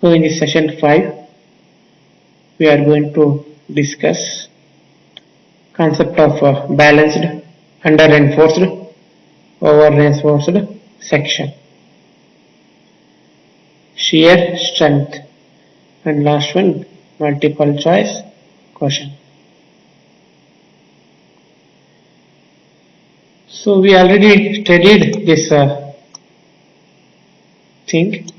So in this session 5, we are going to discuss concept of balanced, under reinforced, over reinforced section, shear strength, and last one multiple choice question. So we already studied this thing,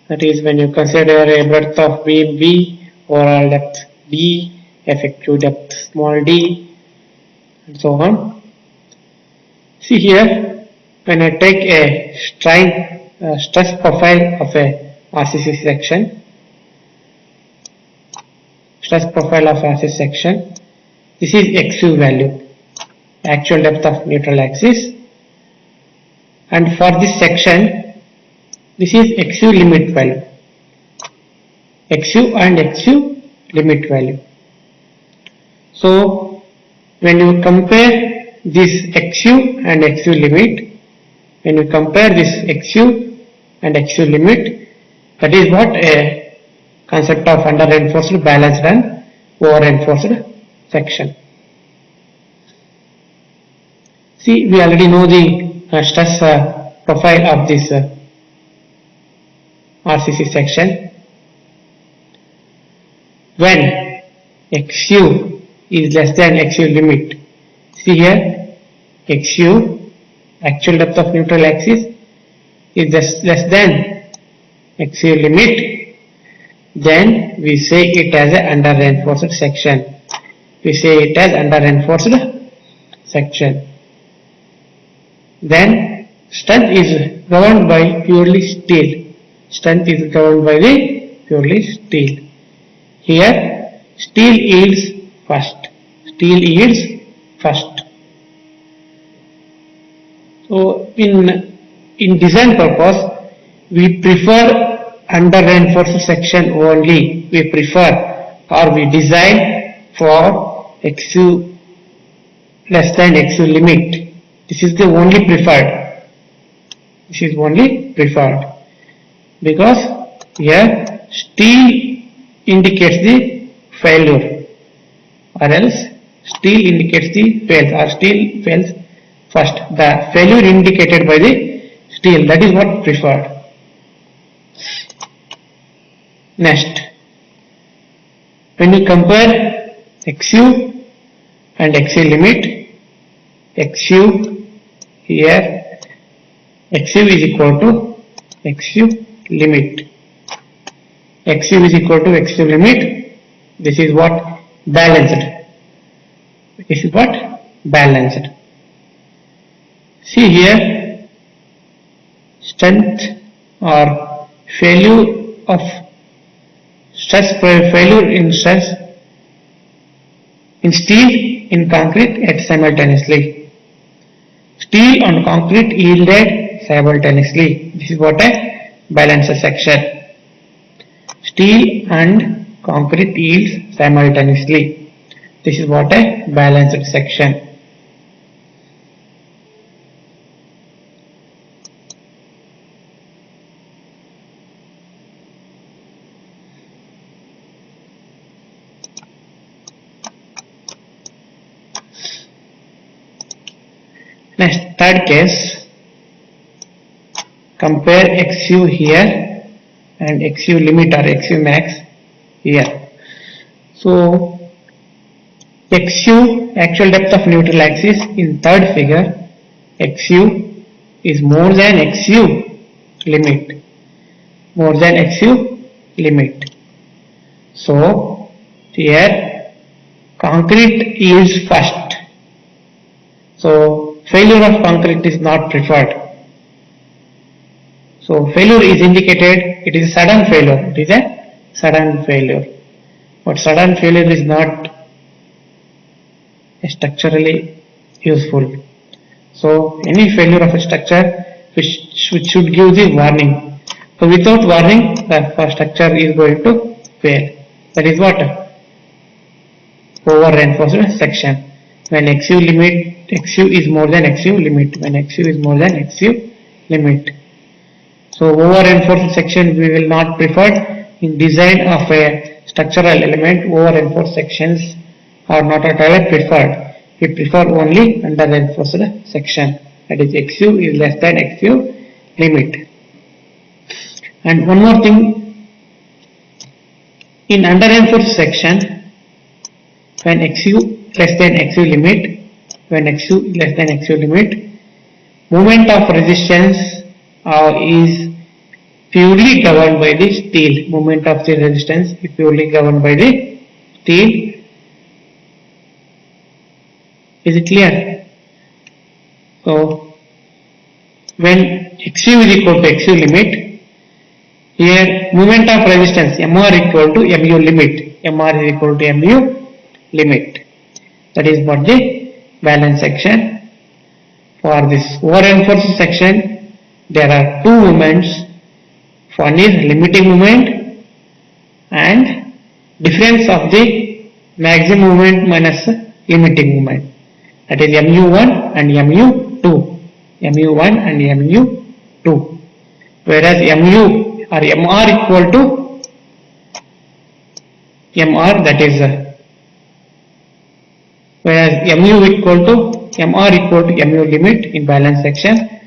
that is when you consider a breadth of beam V, overall depth D, effective depth small d, and so on. See here, when I take a stress profile of a RCC section, this is XU value, actual depth of neutral axis, and for this section this is XU limit value, XU and XU limit value. So when you compare this XU and XU limit, when you compare this XU and XU limit, that is what a concept of under reinforced, balanced and over reinforced section. See, we already know the stress profile of this RCC section. When XU is less than XU limit, see here, XU, actual depth of neutral axis, is less than XU limit, then we say it as a under reinforced section. We say it as under reinforced section. Then strength is governed by purely steel. Strength is governed by the purely steel. Here steel yields first. So in design purpose, we prefer under reinforced section only. We prefer, or we design for XU less than XU limit. This is the only preferred. Because here steel indicates the failure, or else steel indicates the fails, or steel fails first. The failure indicated by the steel, that is what preferred. Next, when you compare XU and XU limit, XU here, XU is equal to XU limit. XU is equal to XU limit. This is what balanced. See here, strength or failure of failure in stress in steel, in concrete at simultaneously. Steel and concrete yielded simultaneously. This is what a balanced section. Steel and concrete yields simultaneously. This is what a balanced section. Next, third case, compare XU here and XU limit or XU max here. So XU, actual depth of neutral axis, in third figure, XU is more than XU limit. So here concrete yields first. So failure of concrete is not preferred. So failure is indicated, it is a sudden failure. But sudden failure is not structurally useful. So any failure of a structure which should give the warning. So without warning, the structure is going to fail. That is what over reinforced section. When XU is more than XU limit. So So over reinforced section we will not prefer in design of a structural element. Over reinforced sections are not at all preferred. We prefer only under reinforced section, that is XU is less than XU limit. And one more thing, in under reinforced section, when XU less than XU limit, when XU less than XU limit, moment of resistance is purely governed by the steel. Moment of the resistance is purely governed by the steel. Is it clear? So when XU is equal to XU limit, here moment of resistance MR equal to MU limit. MR is equal to MU limit. That is for the balance section. For this over reinforced section, there are two moments. One is limiting moment and difference of the maximum moment minus limiting moment. That is MU1 and MU2. MU1 and MU2. Whereas MU or MR equal to MR, that is whereas MU equal to MR equal to MU limit in balance section,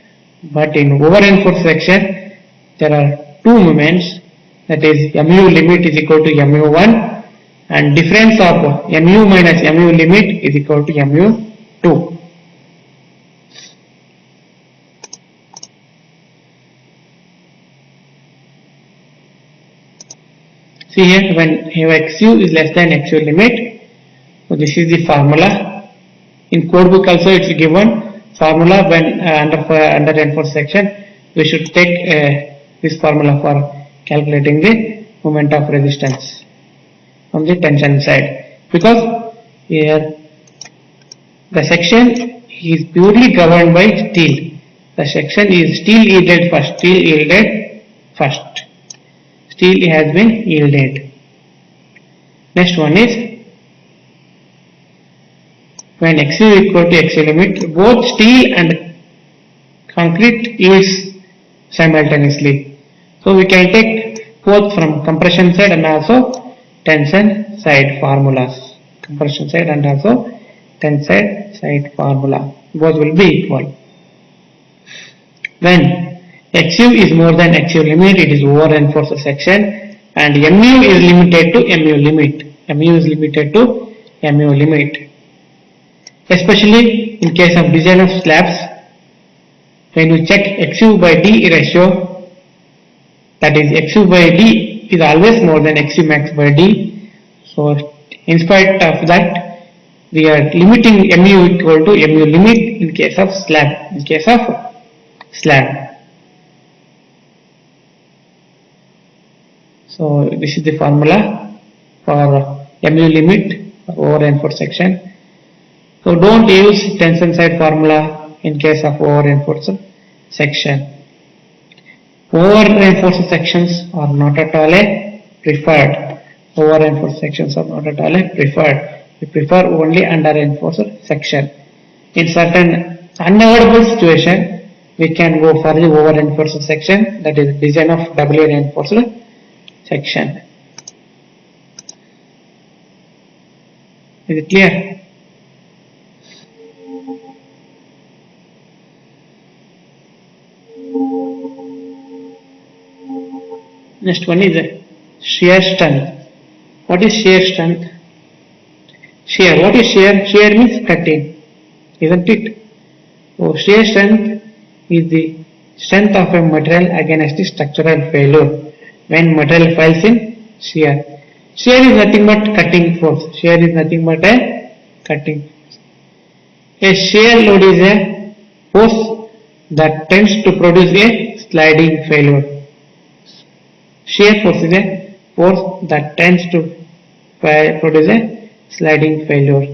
but in over reinforced section there are two moments, that is MU limit is equal to MU1 and difference of MU minus MU limit is equal to MU2. See here, when XU is less than XU limit, so this is the formula. In code book also it is given formula. When under reinforced section we should take this formula for calculating the moment of resistance on the tension side, because here the section is purely governed by steel. The section is steel yielded first. Steel yielded first. Steel has been yielded. Next one is when XU equal to XU limit, both steel and concrete yields simultaneously. So we can take both from compression side and also tension side formulas. Compression side and also tension side formula. Both will be equal. When XU is more than XU limit, it is over reinforced section, and MU is limited to MU limit. MU is limited to MU limit. Especially in case of design of slabs, when you check XU by D ratio, that is XU by D is always more than XU max by D. So in spite of that, we are limiting MU equal to MU limit in case of slab. In case of slab. So this is the formula for MU limit over reinforced section. So don't use tension side formula in case of over reinforced section. Over reinforced sections are not at all preferred. Over reinforced sections are not at all preferred. We prefer only under reinforced section. In certain unavoidable situation, we can go for the over reinforced section, that is design of doubly reinforced section. Is it clear? Next one is shear strength. What is shear strength? Shear. What is shear? Shear means cutting, isn't it? So shear strength is the strength of a material against the structural failure. When material fails in shear. Shear is nothing but cutting force. Shear is nothing but a cutting force. A shear load is a force that tends to produce a sliding failure. Shear force is a force that tends to produce a sliding failure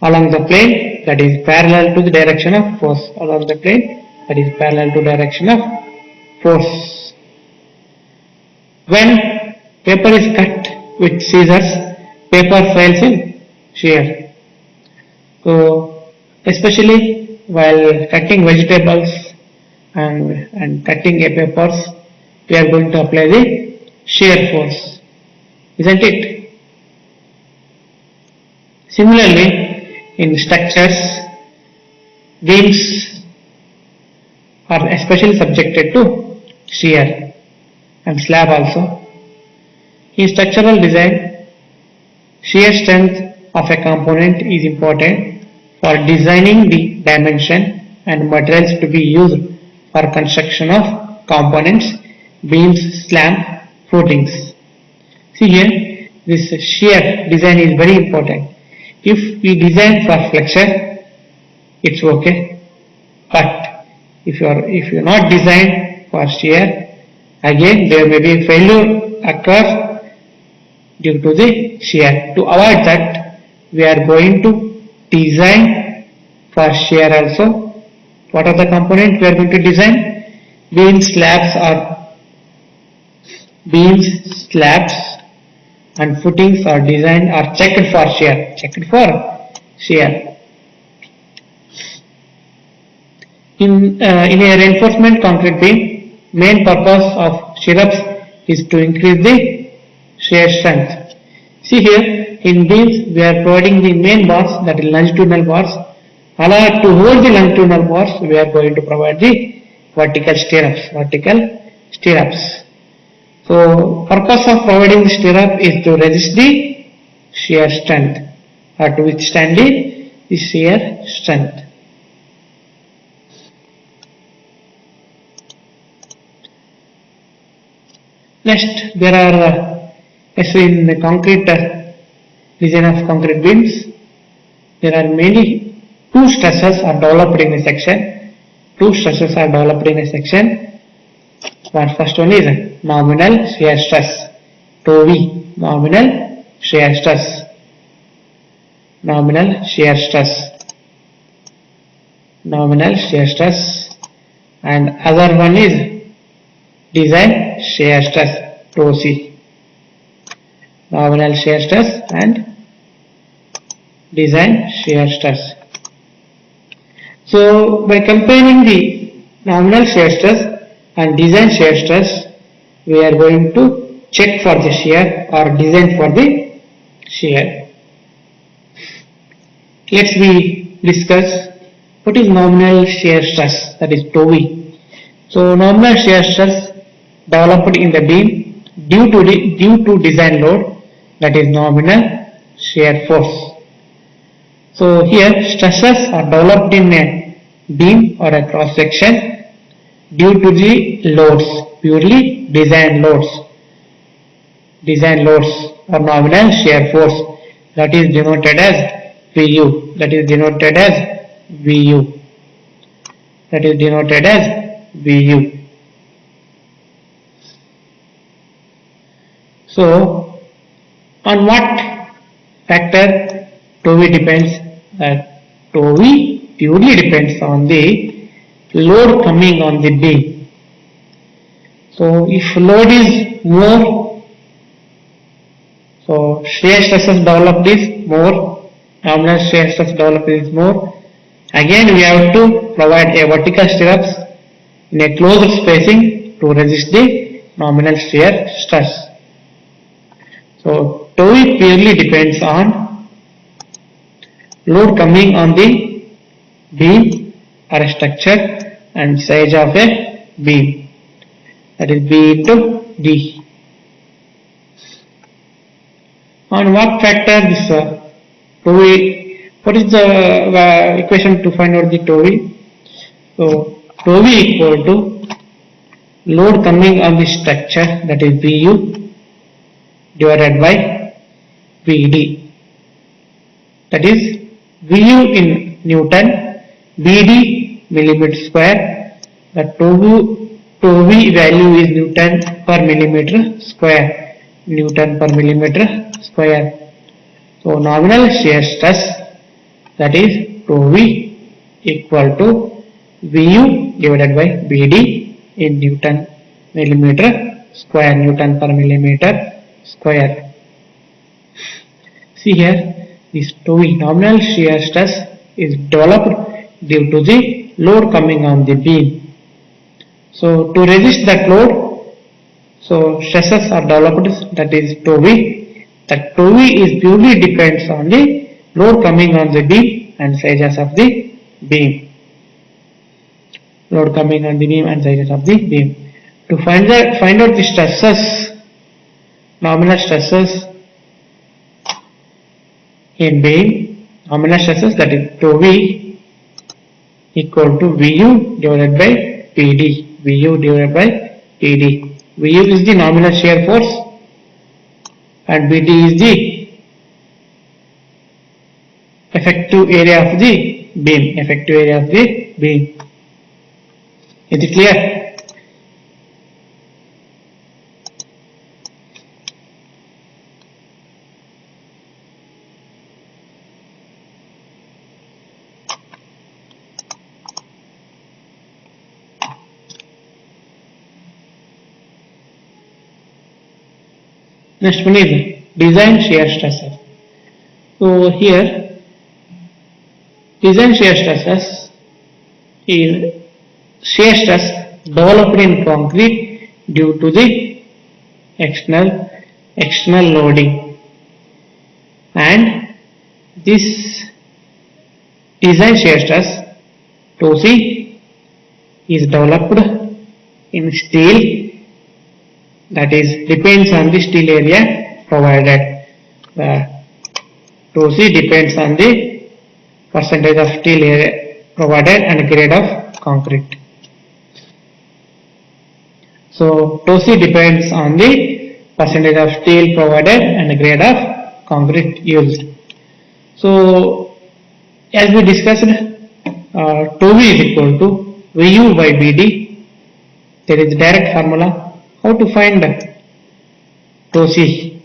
along the plane that is parallel to the direction of force. Along the plane that is parallel to direction of force. When paper is cut with scissors, paper fails in shear. So especially while cutting vegetables and cutting a papers, we are going to apply the shear force, isn't it? Similarly, in structures, beams are especially subjected to shear and slab also. In structural design, shear strength of a component is important for designing the dimension and materials to be used for construction of components, beams, slab, footings. See here, this shear design is very important. If we design for flexure, it's okay. But if you are not designed for shear, again there may be failure occur due to the shear. To avoid that, we are going to design for shear also. What are the components we are going to design? Beams, slabs and footings are designed or checked for shear. In a reinforcement concrete beam, main purpose of stirrups is to increase the shear strength. See here, in beams we are providing the main bars, that is longitudinal bars. To hold the longitudinal bars, we are going to provide the vertical stirrups. So, purpose of providing the stirrup is to resist the shear strength or to withstand the shear strength. Next, there are in the concrete design of concrete beams, there are mainly two stresses are developed in a section. One first one is nominal shear stress, tau V, nominal shear stress, and other one is design shear stress, tau C, nominal shear stress and design shear stress. So by comparing the nominal shear stress and design shear stress, we are going to check for the shear or design for the shear. Let's discuss what is nominal shear stress, that is tau V. So nominal shear stress developed in the beam due to design load, that is nominal shear force. So here stresses are developed in a beam or a cross section due to the loads, purely design loads or nominal shear force, that is denoted as VU. So on what factor tau V depends? Tau V purely depends on the load coming on the beam. So if load is more, so shear stresses developed is more, nominal shear stress developed is more. Again we have to provide a vertical stirrups in a closed spacing to resist the nominal shear stress. So tau V purely depends on load coming on the beam or a structure and size of a beam, that is B into D. On what factor this tau V, what is the equation to find out the tau V? So tau V equal to load coming on the structure, that is VU divided by VD, that is VU in Newton, VD millimeter square. The tau V value is Newton per millimeter square. So nominal shear stress, that is tau V equal to VU divided by VD in Newton per millimeter square. See here, this tau V, nominal shear stress, is developed due to the load coming on the beam. So to resist that load, So stresses are developed, that is tau V. That tau V is purely depends on the load coming on the beam and sizes of the beam. Load coming on the beam and sizes of the beam. To find out the stresses, nominal stresses in beam, nominal stresses, that is tau V equal to Vu divided by Pd. Vu divided by Pd. Vu is the nominal shear force and Pd is the effective area of the beam. Effective area of the beam. Is it clear? Next one is design shear stresses. So here design shear stresses is shear stress developed in concrete due to the external loading, and this design shear stress tau C is developed in steel, that is depends on the steel area provided. The tau C depends on the percentage of steel area provided and grade of concrete. So tau C depends on the percentage of steel provided and grade of concrete used. So as we discussed, tau V is equal to Vu by Bd. There is direct formula. How to find tau C?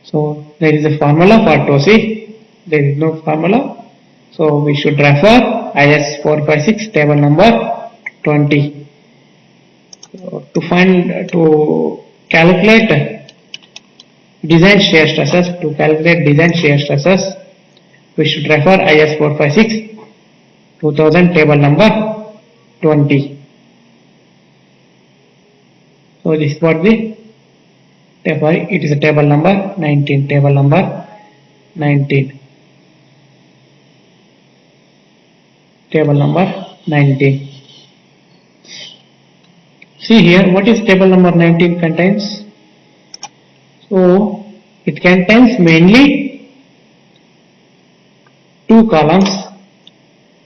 So there is a formula for tau C. There is no formula. So we should refer IS 456 table number 20. So to calculate design shear stresses, we should refer IS 456 2000 table number 20. So this is what the table, it is a table number 19, table number 19. Table number 19. See here, what is table number 19 contains? So it contains mainly two columns,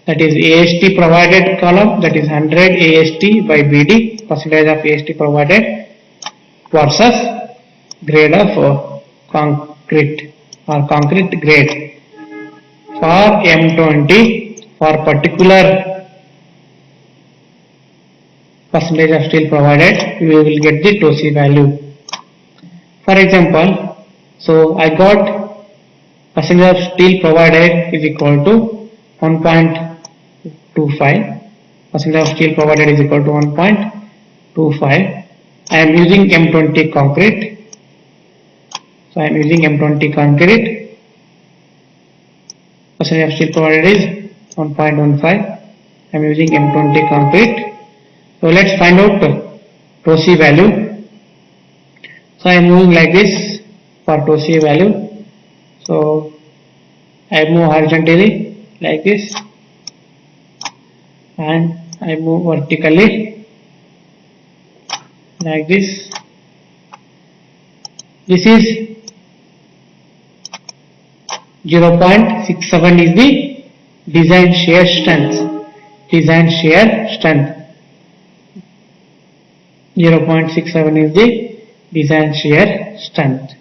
that is AST provided column, that is 100 AST by BD, percentage of AST provided, versus grade of concrete or concrete grade. For M20, for particular percentage of steel provided, we will get the tau C value. For example, so I got percentage of steel provided is equal to 1.25. Percentage of steel provided is equal to 1.25. I am using M20 concrete. So I am using M20 concrete. Percentage of steel provided is 1.15. I am using M20 concrete. So let's find out tau C value. So I am moving like this for tau C value. So I move horizontally like this and I move vertically like this. This is 0.67 is the design shear strength. Design shear strength. 0.67 is the design shear strength.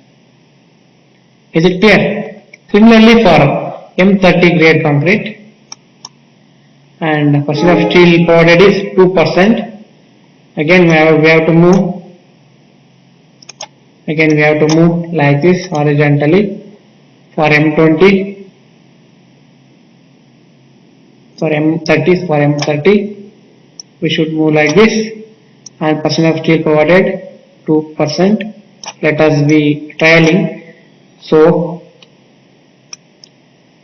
Is it clear? Similarly for M30 grade concrete, and percent of steel provided is 2%. Again we have to move. Again we have to move like this horizontally for M20. For M30 we should move like this, and percent of steel provided 2%. Let us be trialing. So,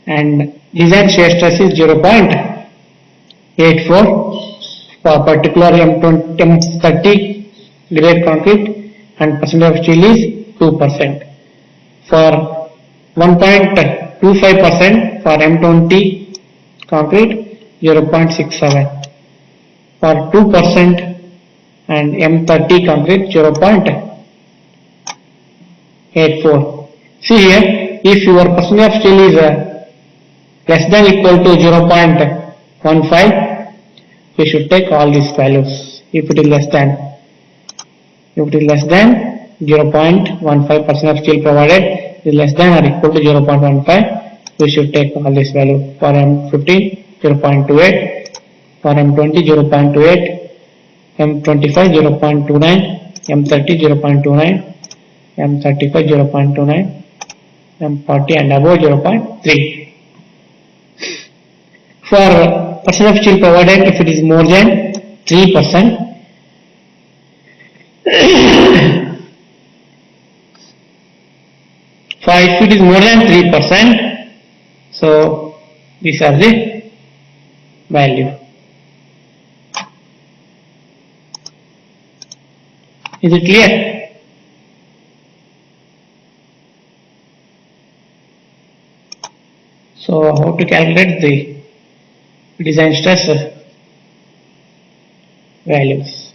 and design shear stress is 0.84 for particular M30 grade concrete, and percentage of steel is 2%. For 1.25% for M20 concrete 0.67. For 2% and M30 concrete 0.84. See here, if your percentage of steel is less than equal to 0.15, we should take all these values. If it is less than 0.15% of steel provided is less than or equal to 0.15, we should take all this value. For M15 0.28, for M20 0.28, M25 0.29, M30 0.29, M35 0.29, M40 and above 0.3. For percent of steel provided, if it is more than 3%, if it is more than 3%, so these are the value. Is it clear? So how to calculate the design stress values?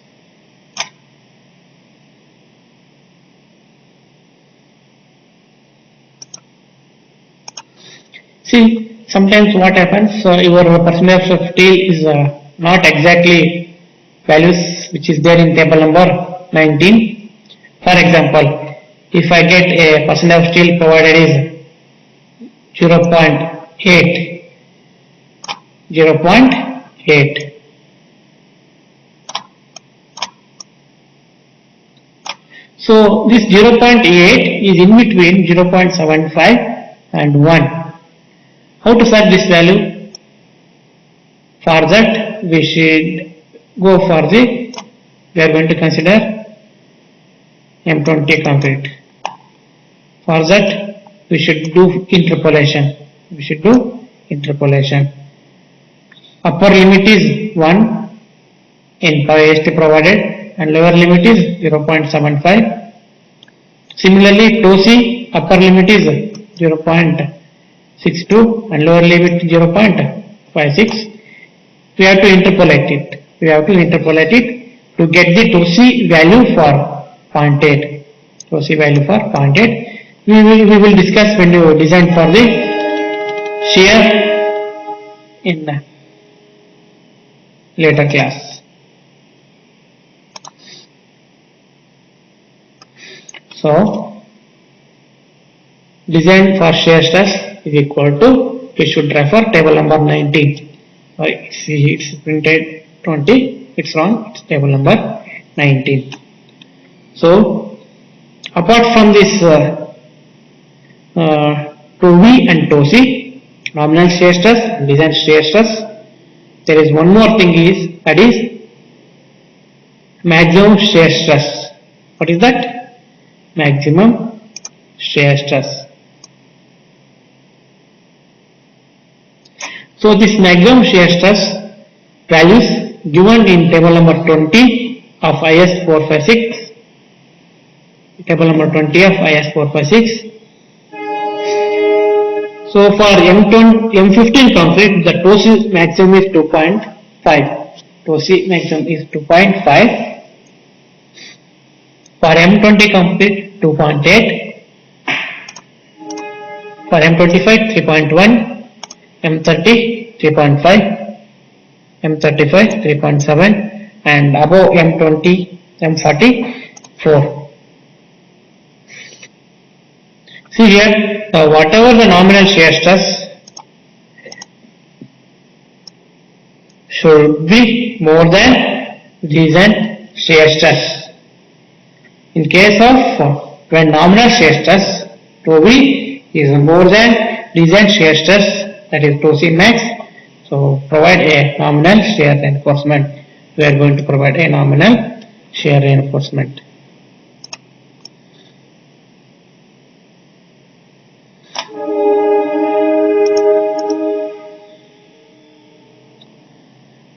See, sometimes what happens, your percentage of steel is not exactly values which is there in table number 19. For example, if I get a percentage of steel provided is 0.8, so this 0.8 is in between 0.75 and 1. How to set this value? For that we should go for we are going to consider M20 concrete. For that we should do interpolation. Upper limit is 1 in AST provided and lower limit is 0.75. Similarly, TOSI upper limit is 0.62 and lower limit 0.56. We have to interpolate it. To get the TOSI value for 0.8. We will discuss when you design for the shear in later class. So design for shear stress is equal to, we should refer table number 19. It's printed 20, it's wrong, it's table number 19. So apart from this TOV and TOSI, nominal shear stress and design shear stress, there is one more thing that is maximum shear stress. What is that? Maximum shear stress. So this maximum shear stress values given in table number 20 of IS 456. Table number 20 of IS 456. So for M15 concrete, the TOSI maximum is 2.5. TOSI maximum is 2.5. For M20 concrete, 2.8. For M25, 3.1. M30, 3.5. M35, 3.7. And above M20, M40, 4. See here, whatever the nominal shear stress should be more than design shear stress. In case of when nominal shear stress TOV is more than design shear stress, that is TOSI max, so provide a nominal shear reinforcement. We are going to provide a nominal shear reinforcement.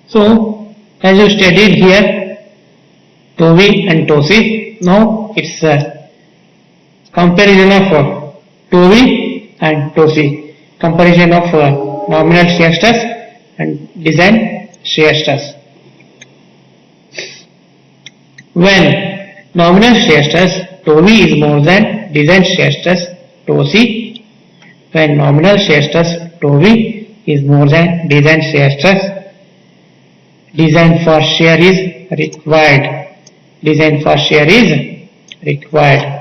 So as you studied here, TOV and TOSI. Now it's a comparison of tau V and tau C, comparison of nominal shear stress and design shear stress. When nominal shear stress tau V is more than design shear stress tau C, when nominal shear stress tau V is more than design shear stress, design for shear is required. Design for shear is required.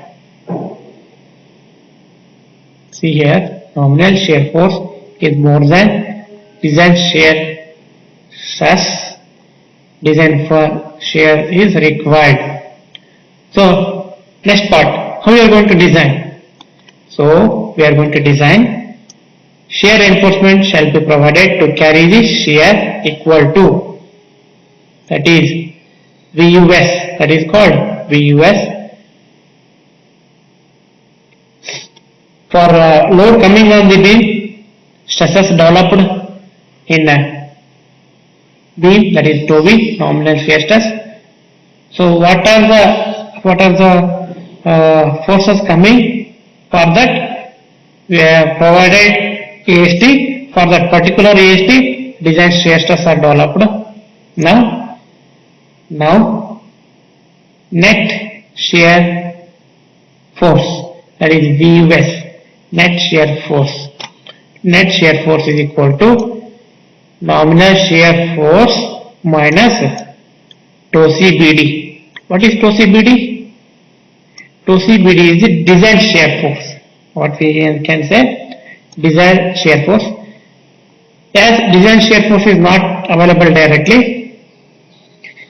See here, nominal shear force is more than design shear stress. Design for shear is required. So next part, how we are going to design? So we are going to design shear reinforcement shall be provided to carry the shear equal to, that is VUS, that is called VUS. For load coming on the beam, stresses developed in beam, that is tau V, nominal shear stress. So what are the forces coming? For that we have provided AST. For that particular AST, design shear stress are developed. Now net shear force, that is VUS, net shear force. Net shear force is equal to nominal shear force minus tau CBD. What is tau CBD? Tau CBD is the design shear force. What we can say, design shear force. As design shear force is not available directly,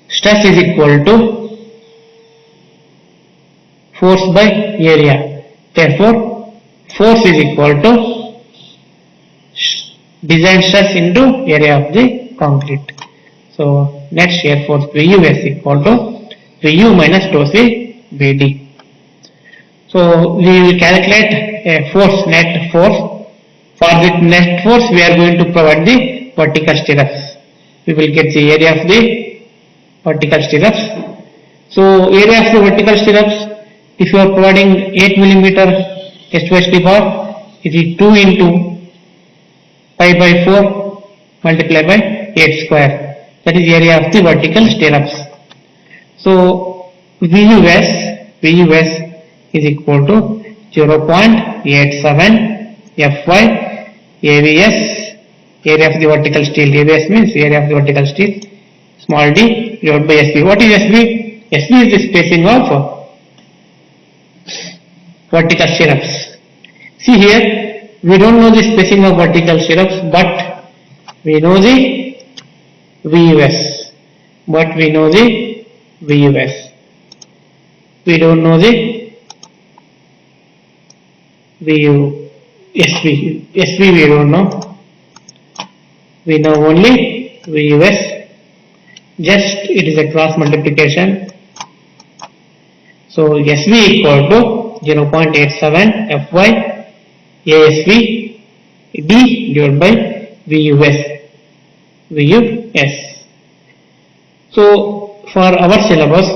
stress is equal to force by area. Therefore, force is equal to design stress into area of the concrete. So net shear force VUS equal to VU minus tau CBD. So we will calculate a force, net force. For the net force, we are going to provide the vertical stirrups. We will get the area of the vertical stirrups. So area of the vertical stirrups, if you are providing 8 millimeter SOHD bar, it is 2 into pi by 4 multiplied by 8 square. That is area of the vertical stirrups. So VUS is equal to 0.87 Fy AVS, area of the vertical steel. AVS means area of the vertical steel, small d divided by SB. What is SB? SB is the spacing of vertical stirrups. See here, we don't know the spacing of vertical stirrups, but we know the VUS. We don't know the SB we don't know. We know only VUS. Just it is a cross multiplication. So SB equal to 0.87 Fy ASV D divided by VUS. So for our syllabus,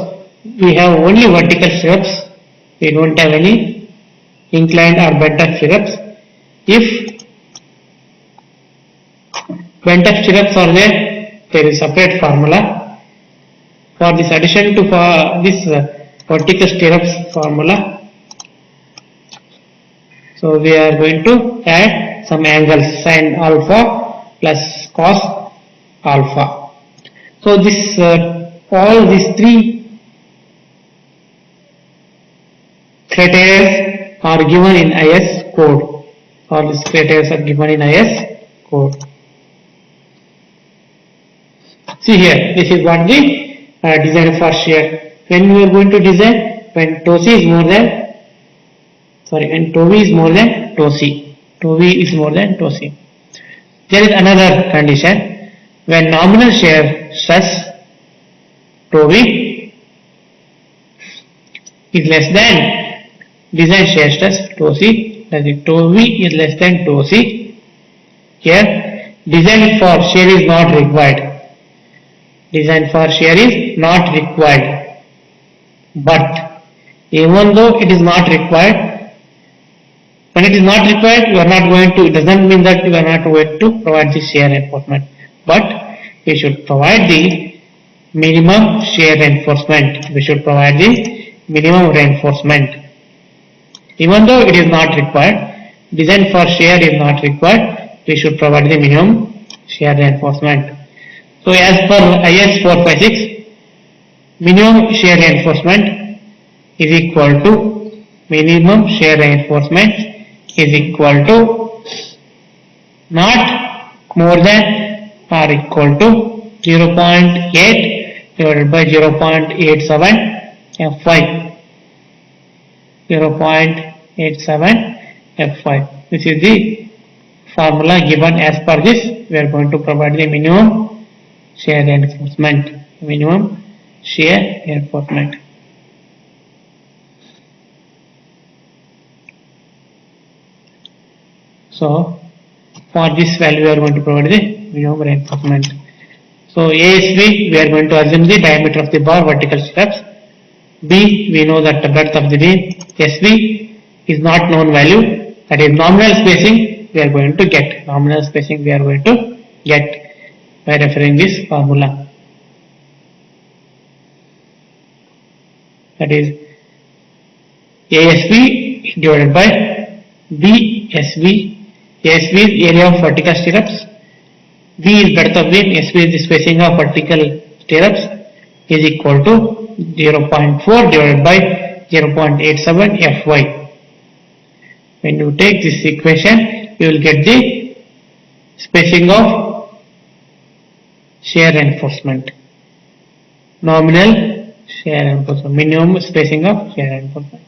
we have only vertical stirrups. We don't have any inclined or bent up stirrups. If bent up stirrups are there is separate formula. For this addition to this vertical stirrups formula, so we are going to add some angles, sin alpha plus cos alpha. So this all these three criteria are given in IS code. All these criteria are given in IS code. See here, this is what the design for shear. When we are going to design, when tau C is more than, when tau V is more than tau C. Tau V is more than tau C. There is another condition. When nominal shear stress tau V is less than design shear stress tau C, that is tau V is less than tau C. Here, design for shear is not required. Design for shear is not required. But Even though it is not required, when it is not required, you are not going to, it doesn't mean that you are not going to provide the shear reinforcement. But we should provide the minimum shear reinforcement. We should provide the minimum reinforcement. Even though it is not required, design for shear is not required, we should provide the minimum shear reinforcement. So as per IS 456, minimum shear reinforcement is equal to not more than or equal to 0.8 divided by 0.87 Fy. 0.87 F5. This is the formula given. As per this, we are going to provide the minimum shear reinforcement. Minimum shear reinforcement. So, for this value, we are going to provide the minimum reinforcement. So, ASV, we are going to assume the diameter of the bar, vertical stirrups. B, we know that the breadth of the beam. SV is not known value, that is nominal spacing we are going to get. Nominal spacing we are going to get by referring this formula. That is ASV divided by BSV. ASV is area of vertical stirrups. B is breadth of beam. SV is the spacing of vertical stirrups, is equal to 0.4 divided by 0.87 Fy. When you take this equation, you will get the spacing of shear reinforcement. Nominal shear reinforcement, minimum spacing of shear reinforcement.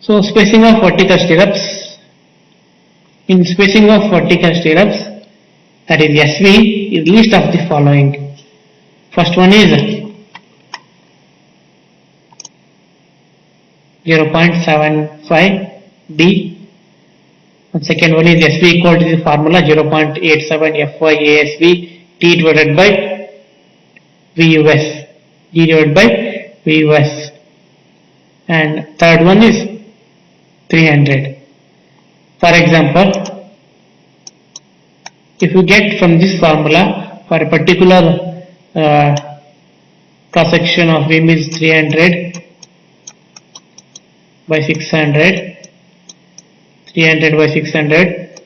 So spacing of vertical stirrups. In spacing of vertical stirrups, that is SV, is least of the following. First one is 0.75 D, and second one is SV equal to the formula 0.87 Fy ASV T divided by VUS, D divided by VUS, and third one is 300. For example, if you get from this formula for a particular cross section of beam is 300 by 600, 300 by 600,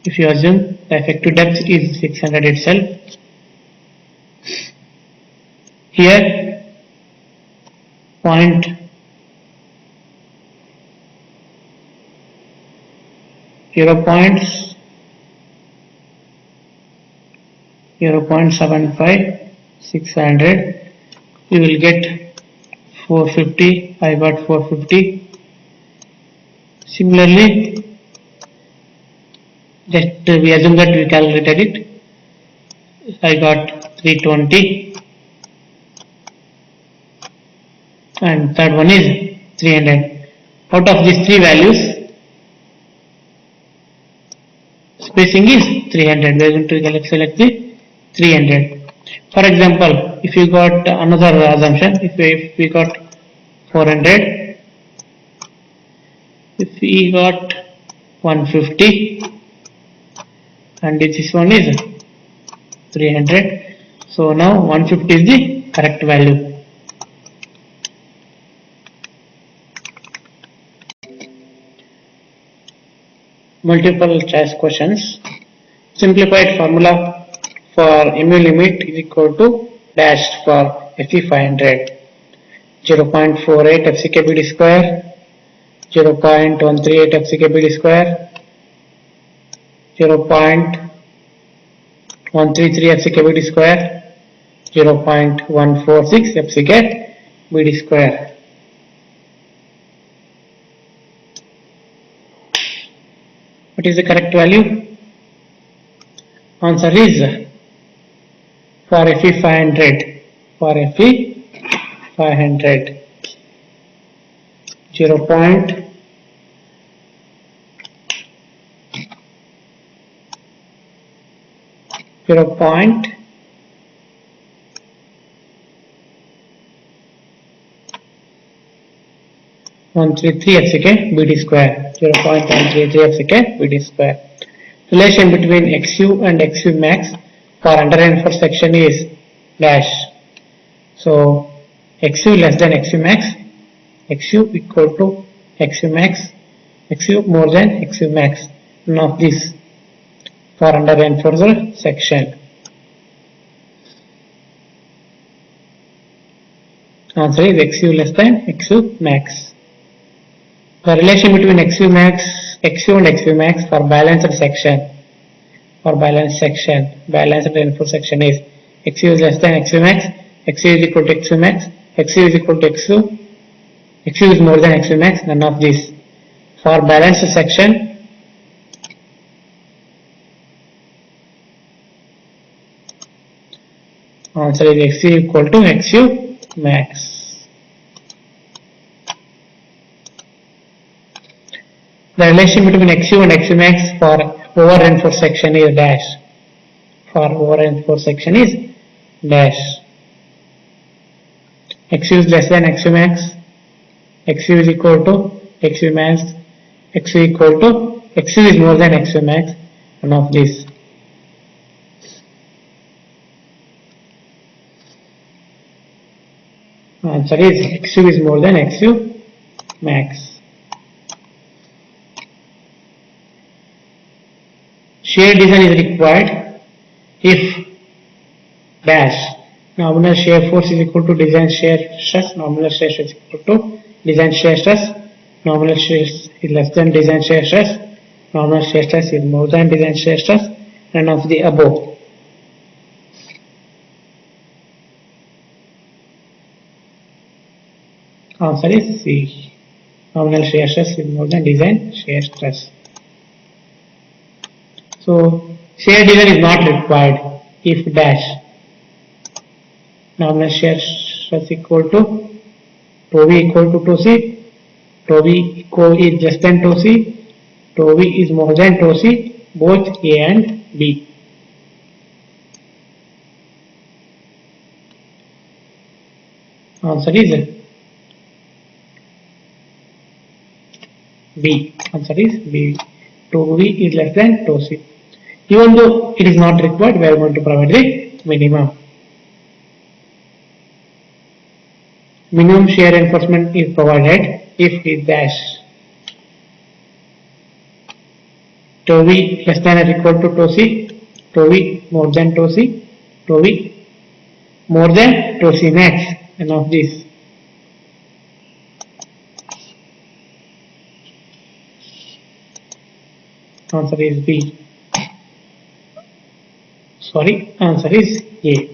if you assume the effective depth is 600 itself, here point 0.75 600, you will get 450. I got 450. Similarly, just we assume that we calculated it. I got 320, and third one is 300. Out of these three values, spacing is 300. We are going to select the 300. For example, if you got another assumption, if we got 400, if we got 150, and this one is 300. So now 150 is the correct value. Multiple choice questions. Simplified formula for mu limit is equal to dashed for Fe 500, 0.48 FCKBD square, 0.138 FCKBD square, 0.133 FCKBD square, 0.146 FCKBD square. What is the correct value? Answer is for Fe 500. For Fe 500, 0.138 FCKBD 0.133 f second BD square. 0.133 f second BD square. Relation between XU and XU max for under-reinforced section is dash. So XU less than XU max, XU equal to XU max, XU more than XU max. None of this for under-reinforced section. Answer is XU less than XU max. The relation between XU and XU max for balanced section, balanced reinforced section is XU is less than XU max, XU is equal to XU max, XU is equal to XU, XU is more than XU max, none of this. For balanced section, answer is XU equal to XU max. The relation between XU and XU max for over-reinforced section is dash. For over-reinforced section is dash. XU is less than XU max. XU is equal to XU max. XU equal to XU is more than XU max. None of this. Answer is XU is more than XU max. Shear design is required if dash nominal shear force is equal to design shear stress, nominal shear stress is equal to design shear stress, nominal shear is less than design shear stress, nominal shear stress is more than design shear stress, none of the above. Answer is C. Nominal shear stress is more than design shear stress. So shear design is not required if dash nominal shear stress equal to tau V equal to tau C, tau V equal is less than tau C, tau V is more than tau C, both A and B. Answer is B. Answer is B. Tau V is less than tau C. Even though it is not required, we are going to provide the minimum. Minimum shear reinforcement is provided if is dash tau V less than or equal to tau C, tau V more than tau C, tau V more than tau C max, and of this. Answer is B. Sorry, answer is A.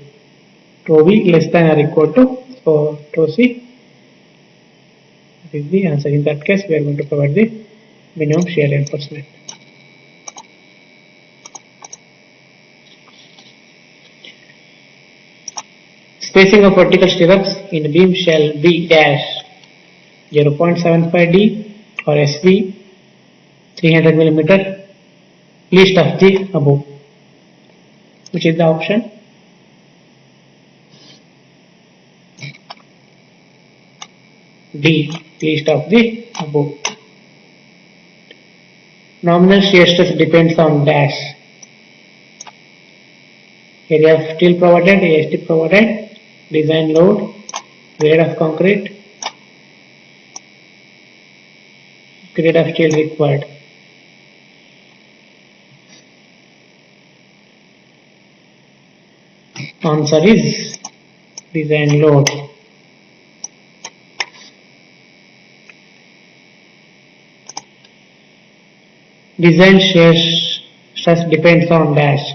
Tau V less than or equal to tau C. That is the answer. In that case, we are going to provide the minimum shear reinforcement. Spacing of vertical stirrups in beam shall be dash 0.75 D or SV 300 mm. Least of the above. Which is the option? D. Least of the above. Nominal shear stress depends on dash. Area of steel provided, AST provided, design load, grade of concrete, grade of steel required. Answer is design load. Design shear stress depends on dash.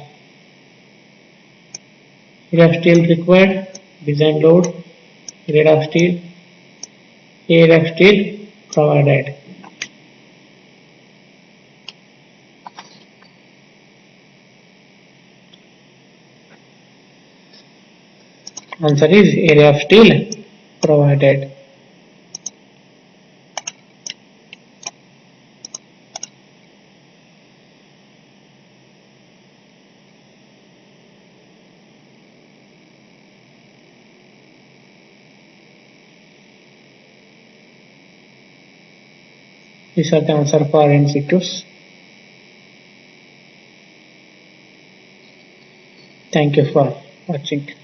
Area of steel required, design load, grade of steel, area of steel provided. Answer is area of steel provided. These are the answer for MCQs. Thank you for watching.